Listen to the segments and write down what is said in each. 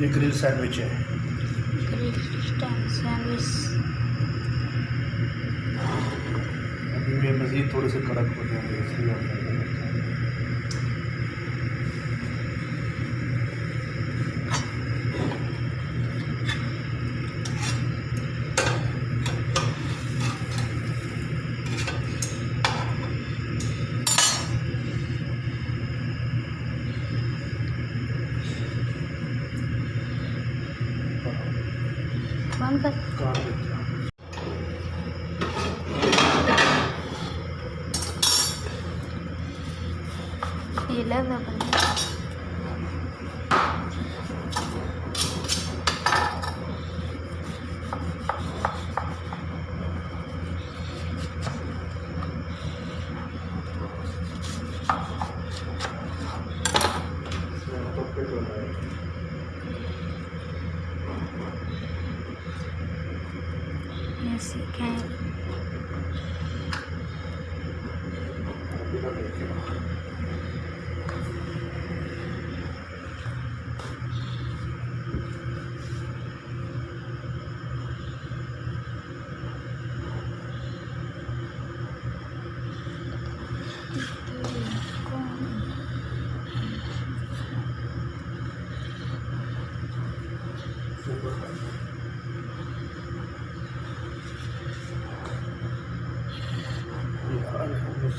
ये grill sandwich है। Sandwich अभी ये मज़ीद थोड़े से कड़क हो जाएंगे इसलिए हमने बंद कर। काट देते हैं। ये लगा बंद। ऐसे क्या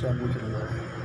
सैंडविच लगा है।